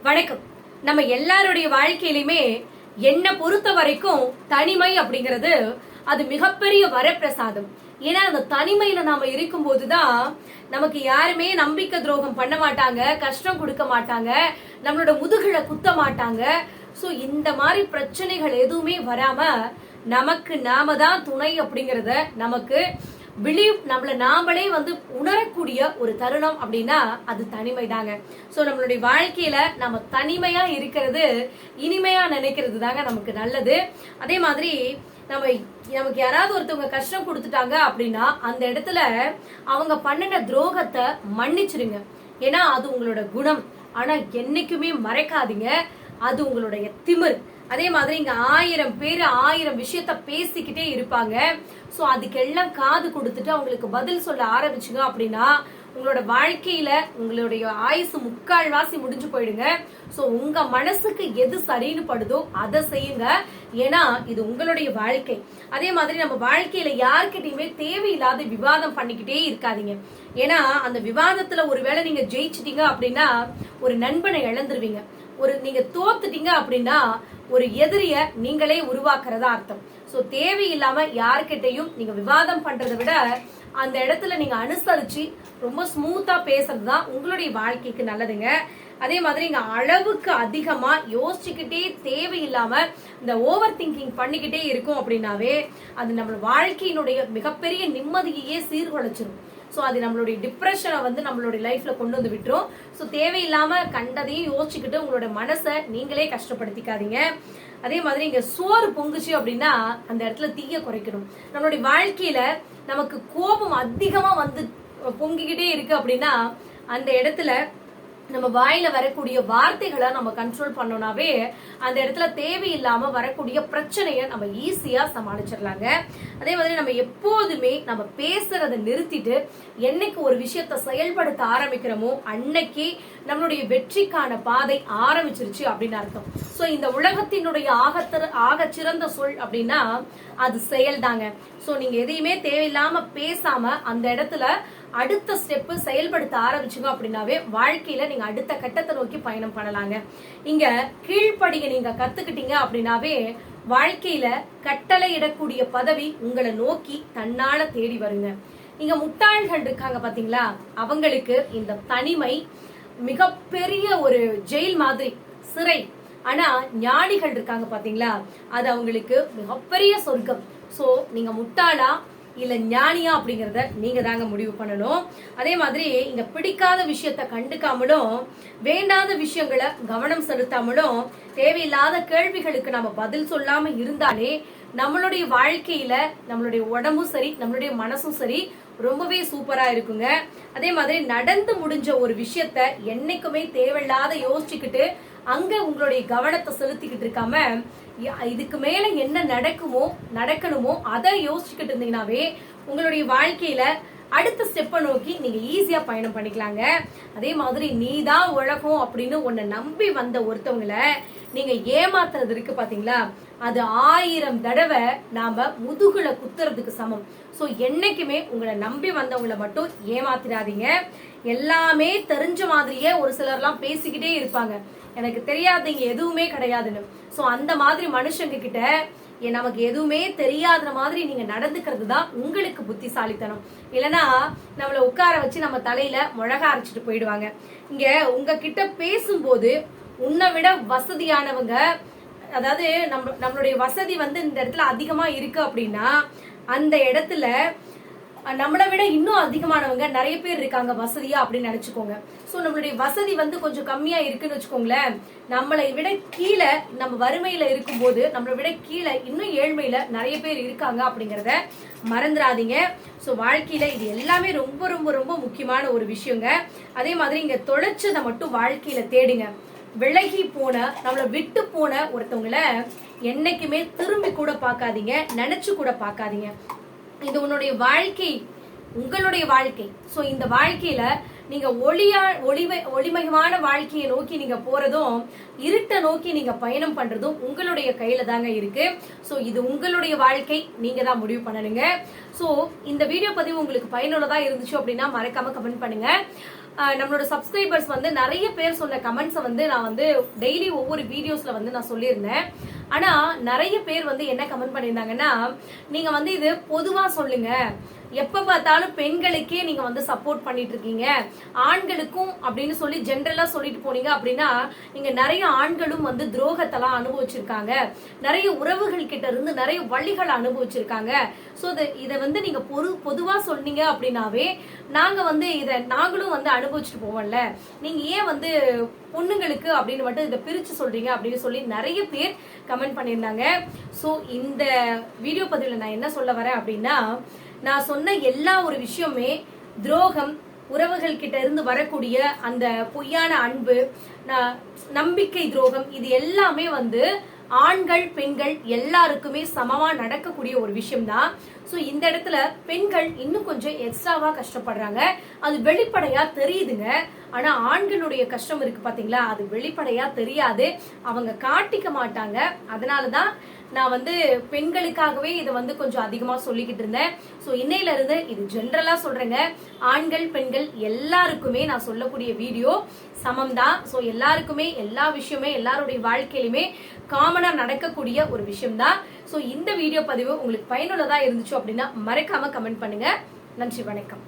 வணக்கம். நம்ம எல்லாருடைய வாழ்க்கையிலுமே என்ன பொறுத்த வரைக்கும் தனிமை அப்படிங்கிறது அது மிகப்பெரிய வரப்பிரசாதம். ஏன்னா அந்த தனிமையில நாம இருக்கும் போதுதான் நமக்கு யாருமே நம்பிக்கை துரோகம் பண்ண மாட்டாங்க, கஷ்டம் கொடுக்க மாட்டாங்க, நம்மளோட முதுகுல குத்த மாட்டாங்க. சோ இந்த மாதிரி பிரச்சனைகள் எதுவுமே வராம நமக்கு நாம தான் துணை அப்படிங்கறத நமக்கு நம்மள நாமளே உணரக்கூடிய ஒரு தருணம் அப்படின்னா அது தனிமை தாங்க. சோ நம்மளுடைய வாழ்க்கையில நம்ம தனிமையா இருக்கிறது இனிமையா நினைக்கிறது தாங்க நமக்கு நல்லது. அதே மாதிரி நமக்கு யாராவது ஒருத்தவங்க கஷ்டம் கொடுத்துட்டாங்க அப்படின்னா அந்த இடத்துல அவங்க பண்ணின துரோகத்தை மன்னிச்சிருங்க. ஏன்னா அது உங்களோட குணம். ஆனா என்னைக்குமே மறைக்காதீங்க, அது உங்களுடைய திமிர். அதே மாதிரி இங்க 1000 பேர் 1000 விஷயத்த பேசிக்கிட்டே இருப்பாங்க. சோ அதுக்கெல்லாம் காது கொடுத்துட்டு அவங்களுக்கு பதில் சொல்ல ஆரம்பிச்சுங்க அப்படின்னா உங்களோட வாழ்க்கையில உங்களுடைய ஆயுசு முக்கால்வாசி முடிஞ்சு போயிடுங்க. சோ உங்க மனசுக்கு எது சரின்னு படுதோ அதை செய்யுங்க. ஏன்னா இது உங்களுடைய வாழ்க்கை. அதே மாதிரி நம்ம வாழ்க்கையில யார்கிட்டயுமே தேவையில்லாத விவாதம் பண்ணிக்கிட்டே இருக்காதீங்க. ஏன்னா அந்த விவாதத்துல ஒருவேளை நீங்க ஜெயிச்சிட்டீங்க அப்படின்னா ஒரு நண்பனை இழந்துருவீங்க. நீங்க தோத்துட்டீங்க அப்படின்னா ஒரு எதிரிய நீங்களே உருவாக்குறதா அர்த்தம். சோ தேவையில்லாம யார்கிட்டையும் நீங்க விவாதம் பண்றதை விட அந்த இடத்துல நீங்க அனுசரிச்சு ரொம்ப ஸ்மூத்தா பேசுறதுதான் உங்களுடைய வாழ்க்கைக்கு நல்லதுங்க. அதே மாதிரி இங்க அளவுக்கு அதிகமா யோசிச்சுக்கிட்டே தேவையில்லாம இந்த ஓவர் திங்கிங் பண்ணிக்கிட்டே இருக்கும் அப்படின்னாவே அது நம்ம வாழ்க்கையினுடைய மிகப்பெரிய நிம்மதியையே சீர்குலைச்சிரும். சோ அது நம்மளுடைய டிப்ரெஷனை நம்மளுடைய லைஃப்ல கொண்டு வந்து விட்டுரும். சோ தேவையில்லாம கண்டதையும் யோசிச்சுக்கிட்டு உங்களோட மனசை நீங்களே கஷ்டப்படுத்திக்காதீங்க. அதே மாதிரி இங்க சோறு பொங்குச்சு அப்படின்னா அந்த இடத்துல தீய குறைக்கணும். நம்மளுடைய வாழ்க்கையில நமக்கு கோபம் அதிகமா பொங்கிக்கிட்டே இருக்கு அப்படின்னா அந்த இடத்துல நம்ம வாயில வரக்கூடிய வார்த்தைகளை நம்ம கண்ட்ரோல் பண்ணோம்னாவே அந்த இடத்துல தேவையில்லாம வரக்கூடிய பிரச்சனைய நம்ம ஈஸியா சமாளிச்சிடலாங்க. அதே மாதிரி நம்ம எப்போதுமே நம்ம பேசுறதை நிறுத்திட்டு என்னைக்கு ஒரு விஷயத்த செயல்படுத்த ஆரம்பிக்கிறோமோ அன்னைக்கு நம்மளுடைய வெற்றிக்கான பாதை ஆரம்பிச்சிருச்சு அப்படின்னு அர்த்தம். சோ இந்த உலகத்தினுடைய ஆக சிறந்த சொல் அப்படின்னா அது செயல் தாங்க. சோ நீங்க எதையுமே தேவையில்லாம பேசாம அந்த இடத்துல அடுத்த ஸ்டெப் செயல்படுத்த ஆரம்பிச்சுங்க அப்படின்னாவே வாழ்க்கையில நீங்க அடுத்த கட்டத்தை நோக்கி பயணம் பண்ணலாங்க. இங்க கீழ்ப்படிய நீங்க கத்துக்கிட்டீங்க அப்படின்னாவே வாழ்க்கையில கட்டளை இடக்கூடிய பதவி உங்களை நோக்கி தன்னால தேடி வருங்க. இங்க முட்டாள்கள் இருக்காங்க பாத்தீங்களா, அவங்களுக்கு இந்த தனிமை மிகப்பெரிய ஒரு ஜெயில் மாதிரி, சிறை. ஆனா ஞானிகள் இருக்காங்க பாத்தீங்களா, அது அவங்களுக்கு மிகப்பெரிய சொர்க்கம். சோ நீங்க முட்டாளா இல்ல ஞானியா அப்படிங்கறத நீங்க தாங்க முடிவு பண்ணணும். அதே மாதிரி இங்க பிடிக்காத விஷயத்த கண்டுக்காமலும் வேண்டாத விஷயங்களை கவனம் செலுத்தாமலும் தேவையில்லாத கேள்விகளுக்கு நம்ம பதில் சொல்லாம இருந்தாலே நம்மளுடைய வாழ்க்கையில நம்மளுடைய உடம்பும் சரி நம்மளுடைய மனசும் சரி ரொம்பவே சூப்பரா இருக்குங்க. அதே மாதிரி நடந்து முடிஞ்ச ஒரு விஷயத்த என்னைக்குமே தேவையில்லாத யோசிச்சுக்கிட்டு அங்க உங்களுடைய கவனத்தை செலுத்திக்கிட்டு இருக்காம இதுக்கு மேல என்ன நடக்கணுமோ அதை யோசிச்சுக்கிட்டு இருந்தீங்கன்னாவே உங்களுடைய வாழ்க்கையில அடுத்த ஸ்டெப்பை நோக்கி நீங்க ஈஸியா பயணம் பண்ணிக்கலாங்க. அதே மாதிரி நீதான் உலகம் அப்படின்னு உன்னை நம்பி வந்த ஒருத்தவங்களை நீங்க ஏமாத்துறது இருக்கு பாத்தீங்களா, அது 1000 தடவை நாம முதுகுல குத்துறதுக்கு சமம். சோ என்னைக்குமே உங்களை நம்பி வந்தவங்களை மட்டும் ஏமாத்திடாதீங்க. எல்லாமே தெரிஞ்ச மாதிரியே ஒரு சிலர்லாம் பேசிக்கிட்டே இருப்பாங்க, எனக்கு தெரியாதீங்க எதுவுமே கிடையாதுன்னு. சோ அந்த மாதிரி மனுஷங்க கிட்ட நமக்கு எதுவுமே தெரியாத மாதிரி நீங்க நடந்துக்கிறது தான் உங்களுக்கு புத்திசாலித்தனம். இல்லைன்னா நம்மள உட்கார வச்சு நம்ம தலையில மிளகா அரைச்சிட்டு போயிடுவாங்க. இங்க உங்ககிட்ட பேசும்போது உன்னை விட வசதியானவங்க, அதாவது நம்மளுடைய வசதி இந்த இடத்துல அதிகமா இருக்கு அப்படின்னா அந்த இடத்துல நம்மளை விட இன்னும் அதிகமானவங்க நிறைய பேர் இருக்காங்க வசதியா அப்படின்னு நினைச்சுக்கோங்க. சோ நம்மளுடைய வசதி கொஞ்சம் கம்மியா இருக்குன்னு வச்சுக்கோங்களேன், நம்மளை விட கீழே நம்ம வறுமையில இருக்கும் போது நம்மளை விட கீழே இன்னும் ஏழ்மையில நிறைய பேர் இருக்காங்க அப்படிங்கறத மறந்துடாதீங்க. சோ வாழ்க்கையில இது எல்லாமே ரொம்ப ரொம்ப ரொம்ப முக்கியமான ஒரு விஷயங்க. அதே மாதிரி இங்க தொலைச்சதை மட்டும் வாழ்க்கையில தேடுங்க. விலகி போன நம்மளை விட்டு போன ஒருத்தவங்களை என்னைக்குமே திரும்பி கூட பார்க்காதீங்க, நினைச்சு கூட பார்க்காதீங்க. இது உங்களுடைய வாழ்க்கை. சோ இந்த வாழ்க்கையில நீங்க ஒளிமயமான வாழ்க்கையை நோக்கி நீங்க போறதும் இருட்டை நோக்கி நீங்க பயணம் பண்றதும் உங்களுடைய கையில தாங்க இருக்கு. சோ இது உங்களுடைய வாழ்க்கை, நீங்க தான் முடிவு பண்ணணுங்க. சோ இந்த வீடியோ பதிவு உங்களுக்கு பயனுள்ளதா இருந்துச்சு அப்படின்னா மறக்காம கமெண்ட் பண்ணுங்க. நம்மளோட சப்ஸ்கிரைபர்ஸ் வந்து நிறைய பேர் சொன்ன கமெண்ட்ஸை வந்து நான் வந்து டெய்லி ஒவ்வொரு வீடியோஸ்ல வந்து நான் சொல்லியிருந்தேன். ஆனா நிறைய பேர் வந்து என்ன கமெண்ட் பண்ணியிருந்தாங்கன்னா, நீங்க வந்து இது பொதுவா சொல்லுங்க, எப்ப பார்த்தாலும் பெண்களுக்கே நீங்க வந்து சப்போர்ட் பண்ணிட்டு இருக்கீங்க, ஆண்களுக்கும் அப்படின்னு சொல்லி ஜென்ரலா சொல்லிட்டு போனீங்க அப்படின்னா இங்க நிறைய ஆண்களும் வந்து துரோகத்தெல்லாம் அனுபவிச்சிருக்காங்க, நிறைய உறவுகள் கிட்ட இருந்து நிறைய வழிகளை அனுபவிச்சிருக்காங்க. சோ இதை வந்து நீங்க பொதுவா சொன்னீங்க அப்படின்னாவே நாங்க வந்து நாங்களும் வந்து அனுபவிச்சுட்டு போவோம்ல, நீங்க ஏன் வந்து பொண்ணுங்களுக்கு அப்படின்னு மட்டும் இதை பிரிச்சு சொல்றீங்க அப்படின்னு சொல்லி நிறைய பேர் கமெண்ட் பண்ணியிருந்தாங்க. சோ இந்த வீடியோ பதிவுல நான் என்ன சொல்ல வரேன் அப்படின்னா, நான் சொன்ன எல்லா ஒரு விஷயமே துரோகம், உறவுகள் கிட்ட இருந்து வரக்கூடிய அந்த பொய்யான அன்பு, நம்பிக்கை துரோகம், இது எல்லாமே வந்து ஆண்கள் பெண்கள் எல்லாருக்குமே சமமா நடக்கக்கூடிய ஒரு விஷயம் தான். சோ இந்த இடத்துல பெண்கள் இன்னும் கொஞ்சம் எக்ஸ்ட்ராவா கஷ்டப்படுறாங்க, அது வெளிப்படையா தெரியுதுங்க. ஆனா ஆண்களுடைய கஷ்டம் இருக்கு பாத்தீங்களா, அது வெளிப்படையா தெரியாது, அவங்க காட்டிக்க மாட்டாங்க. அதனாலதான் நான் வந்து பெண்களுக்காகவே இதை வந்து கொஞ்சம் அதிகமா சொல்லிக்கிட்டு இருந்தேன். சோ இன்னையில இருந்து இது ஜென்ரலா சொல்றேங்க, ஆண்கள் பெண்கள் எல்லாருக்குமே நான் சொல்லக்கூடிய வீடியோ சமம் தான். சோ எல்லாருக்குமே எல்லா விஷயமே எல்லாருடைய வாழ்க்கையிலுமே காமனா நடக்கக்கூடிய ஒரு விஷயம் தான். சோ இந்த வீடியோ பதிவு உங்களுக்கு பயனுள்ளதா இருந்துச்சு அப்படின்னா மறக்காம கமெண்ட் பண்ணுங்க. நன்றி, வணக்கம்.